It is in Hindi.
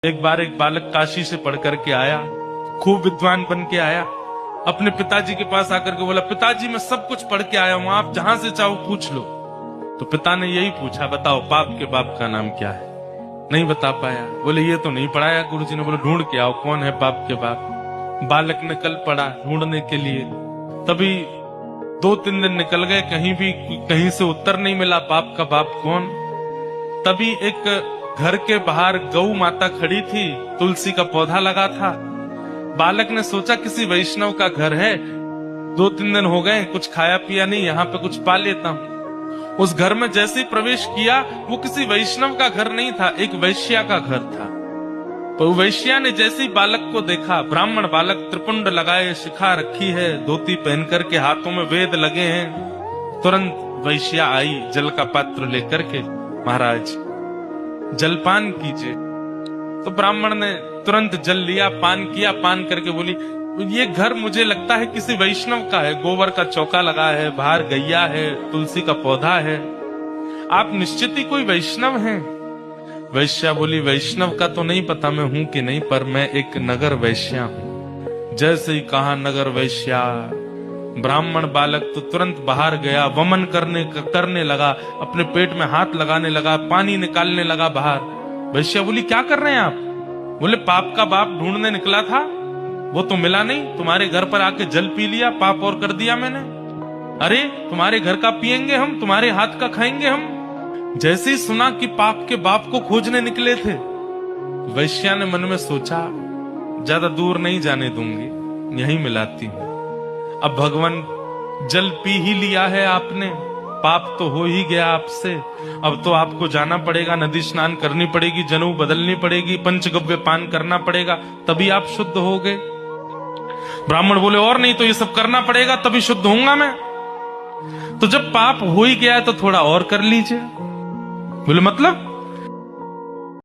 एक बार एक बालक काशी से पढ़ करके आया, खूब विद्वान बन के आया। अपने पिताजी के पास आकर के बोला, पिताजी मैं सब कुछ पढ़ के आया हूं, आप जहां से चाहो पूछ लो। तो पिता ने यही पूछा, बताओ बाप के बाप का नाम क्या है? नहीं बता पाया। बोले ये तो नहीं पढ़ाया गुरुजी ने। बोले ढूंढ के आओ कौन है बाप के बाप। बालक ने कल पढ़ा ढूंढने के लिए, तभी 2-3 दिन निकल गए, कहीं से उत्तर नहीं मिला बाप का बाप कौन। तभी एक घर के बाहर गौ माता खड़ी थी, तुलसी का पौधा लगा था। बालक ने सोचा किसी वैष्णव का घर है, 2-3 दिन हो गए कुछ खाया पिया नहीं, यहाँ पे कुछ पा लेता हूँ। उस घर में जैसे ही प्रवेश किया, वो किसी वैष्णव का घर नहीं था, एक वैश्या का घर था। तो वैश्या ने जैसे ही बालक को देखा, ब्राह्मण बालक, त्रिपुंड लगाए, शिखा रखी है, धोती पहन करके, हाथों में वेद लगे हैं, तुरंत वैश्या आई जल का पात्र लेकर के, महाराज जलपान कीजिए। तो ब्राह्मण ने तुरंत जल लिया, पान किया, पान करके बोली, ये घर मुझे लगता है किसी वैष्णव का है, गोबर का चौका लगा है, बाहर गैया है, तुलसी का पौधा है, आप निश्चित ही कोई वैष्णव हैं। वैश्या बोली, वैष्णव का तो नहीं पता मैं हूं कि नहीं, पर मैं एक नगर वैश्या हूं। जैसे ही कहा नगर वैश्या, ब्राह्मण बालक तो तुरंत बाहर गया, वमन करने लगा, अपने पेट में हाथ लगाने लगा, पानी निकालने लगा बाहर। वैश्या बोली, क्या कर रहे हैं आप? बोले पाप का बाप ढूंढने निकला था, वो तो मिला नहीं, तुम्हारे घर पर आके जल पी लिया, पाप और कर दिया मैंने। अरे तुम्हारे घर का पिएंगे हम, तुम्हारे हाथ का खाएंगे हम। जैसे ही सुना कि पाप के बाप को खोजने निकले थे, वैश्या ने मन में सोचा, ज्यादा दूर नहीं जाने दूंगी, यहीं मिलाती हूं। अब भगवान जल पी ही लिया है आपने, पाप तो हो ही गया आपसे, अब तो आपको जाना पड़ेगा, नदी स्नान करनी पड़ेगी, जनेऊ बदलनी पड़ेगी, पंचगव्य पान करना पड़ेगा, तभी आप शुद्ध हो गए। ब्राह्मण बोले, और नहीं तो ये सब करना पड़ेगा तभी शुद्ध होऊंगा मैं। तो जब पाप हो ही गया है तो थोड़ा और कर लीजिए। बोले मतलब?